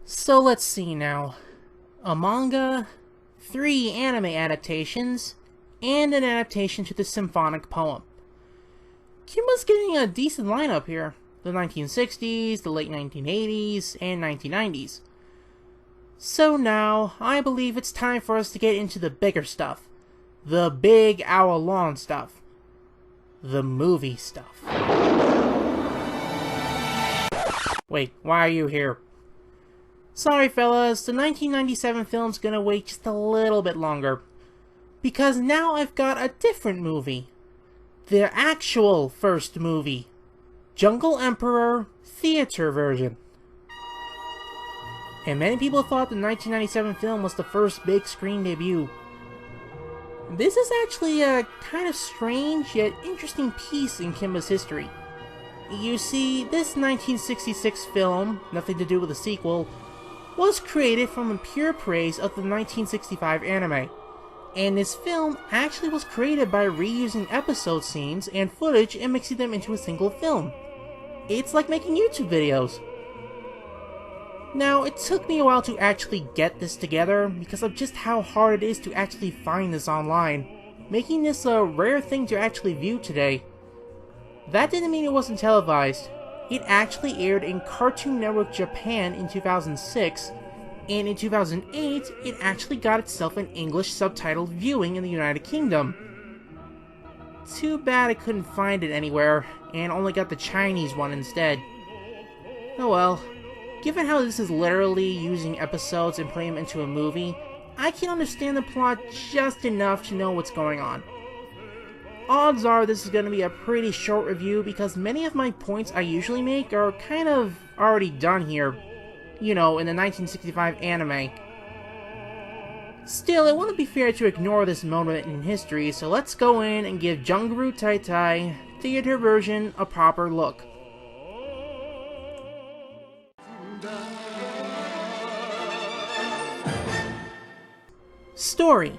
So let's see now. A manga, 3 anime adaptations, and an adaptation to the symphonic poem. Kimba's getting a decent lineup here. The 1960s, the late 1980s, and 1990s. So now, I believe it's time for us to get into the bigger stuff. The big hour-long stuff. The movie stuff. Wait, why are you here? Sorry fellas, the 1997 film's gonna wait just a little bit longer. Because now I've got a different movie. The actual first movie. Jungle Emperor theater version. And many people thought the 1997 film was the first big screen debut. This is actually a kind of strange yet interesting piece in Kimba's history. You see, this 1966 film, nothing to do with the sequel, was created from a pure praise of the 1965 anime. And this film actually was created by reusing episode scenes and footage and mixing them into a single film. It's like making YouTube videos. Now, it took me a while to actually get this together because of just how hard it is to actually find this online, making this a rare thing to actually view today. That didn't mean it wasn't televised. It actually aired in Cartoon Network Japan in 2006, and in 2008, it actually got itself an English subtitled viewing in the United Kingdom. Too bad I couldn't find it anywhere, and only got the Chinese one instead. Oh well. Given how this is literally using episodes and putting them into a movie, I can understand the plot just enough to know what's going on. Odds are this is going to be a pretty short review because many of my points I usually make are kind of already done here, you know, in the 1965 anime. Still, it wouldn't be fair to ignore this moment in history, so let's go in and give Junguru Taitai theater version a proper look. Story.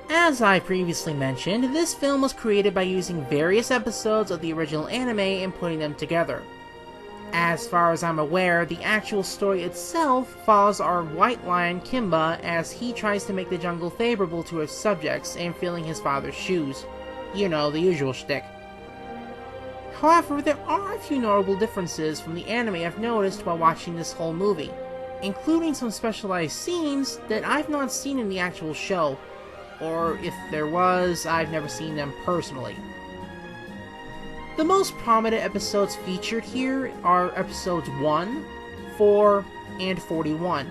As I previously mentioned, this film was created by using various episodes of the original anime and putting them together. As far as I'm aware, the actual story itself follows our white lion Kimba as he tries to make the jungle favorable to his subjects and filling his father's shoes. You know, the usual shtick. However, there are a few notable differences from the anime I've noticed while watching this whole movie, including some specialized scenes that I've not seen in the actual show, or if there was, I've never seen them personally. The most prominent episodes featured here are episodes 1, 4, and 41,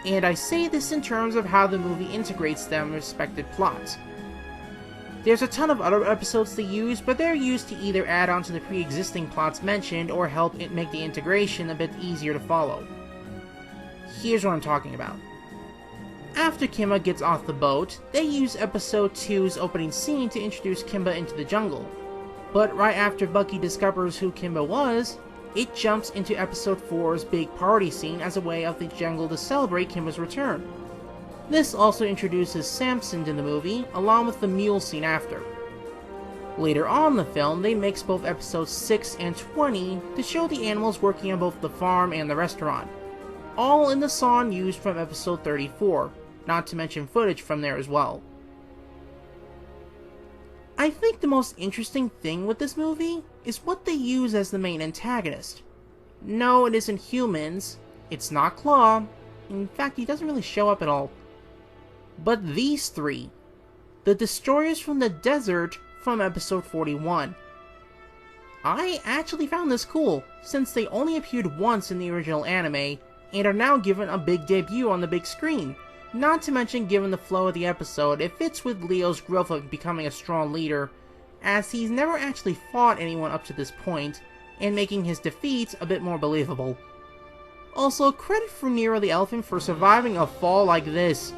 and I say this in terms of how the movie integrates them in respective plots. There's a ton of other episodes they use, but they're used to either add on to the pre-existing plots mentioned or help it make the integration a bit easier to follow. Here's what I'm talking about. After Kimba gets off the boat, they use episode 2's opening scene to introduce Kimba into the jungle. But right after Bucky discovers who Kimba was, it jumps into episode 4's big party scene as a way of the jungle to celebrate Kimba's return. This also introduces Samson in the movie, along with the mule scene after. Later on in the film, they mix both episodes 6 and 20 to show the animals working on both the farm and the restaurant, all in the song used from episode 34, not to mention footage from there as well. I think the most interesting thing with this movie is what they use as the main antagonist. No, it isn't humans, it's not Claw, in fact he doesn't really show up at all. But these three, the destroyers from the desert from episode 41. I actually found this cool, since they only appeared once in the original anime, and are now given a big debut on the big screen. Not to mention, given the flow of the episode, it fits with Leo's growth of becoming a strong leader, as he's never actually fought anyone up to this point, and making his defeats a bit more believable. Also, credit for Nero the Elephant for surviving a fall like this.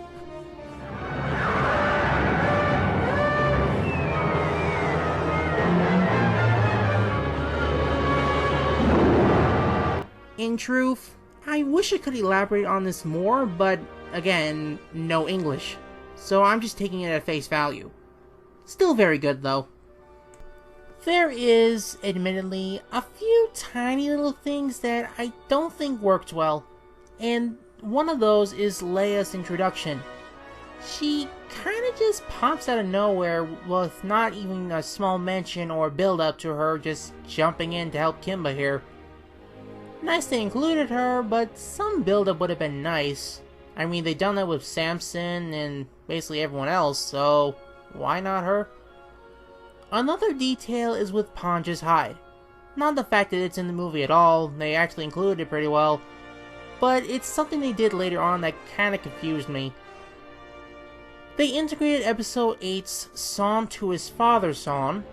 In truth, I wish I could elaborate on this more, but again, no English, so I'm just taking it at face value. Still very good though. There is, admittedly, a few tiny little things that I don't think worked well. And one of those is Leia's introduction. She kinda just pops out of nowhere with not even a small mention or build up to her just jumping in to help Kimba here. Nice they included her, but some build up would have been nice. I mean, they done that with Samson and basically everyone else, so why not her? Another detail is with Ponja's hide. Not the fact that it's in the movie at all, they actually included it pretty well, but it's something they did later on that kinda confused me. They integrated episode 8's Song to his father's song,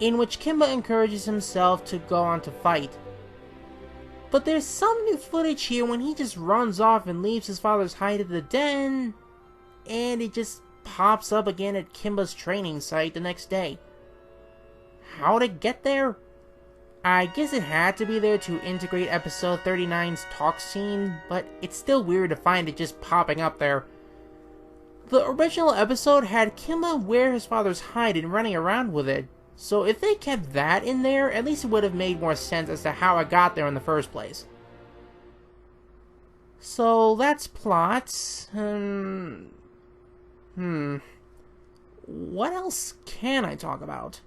in which Kimba encourages himself to go on to fight. But there's some new footage here when he just runs off and leaves his father's hide at the den, and it just pops up again at Kimba's training site the next day. How'd it get there? I guess it had to be there to integrate episode 39's talk scene, but it's still weird to find it just popping up there. The original episode had Kimba wear his father's hide and running around with it, so if they kept that in there, at least it would have made more sense as to how it got there in the first place. So that's plots. What else can I talk about?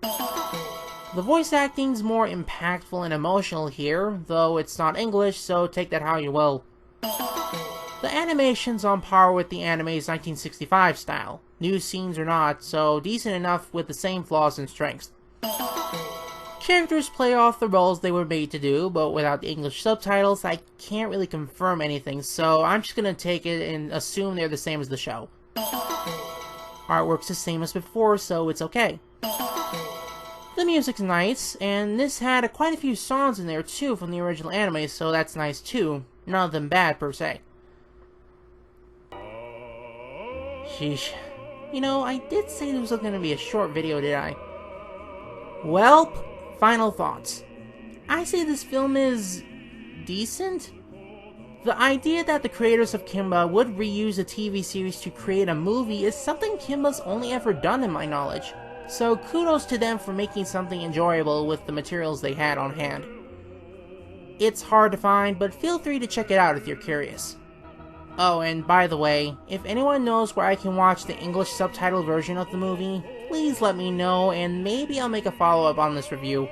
The voice acting's more impactful and emotional here, though it's not English, so take that how you will. The animation's on par with the anime's 1965 style. New scenes are not, so decent enough with the same flaws and strengths. Characters play off the roles they were made to do, but without the English subtitles, I can't really confirm anything, so I'm just gonna take it and assume they're the same as the show. Artwork's the same as before, so it's okay. The music's nice, and this had quite a few songs in there too from the original anime, so that's nice too. None of them bad per se. Sheesh. You know, I did say this was going to be a short video, did I? Well, final thoughts. I say this film is decent. The idea that the creators of Kimba would reuse a TV series to create a movie is something Kimba's only ever done in my knowledge. So kudos to them for making something enjoyable with the materials they had on hand. It's hard to find, but feel free to check it out if you're curious. Oh, and by the way, if anyone knows where I can watch the English subtitle version of the movie, please let me know and maybe I'll make a follow-up on this review.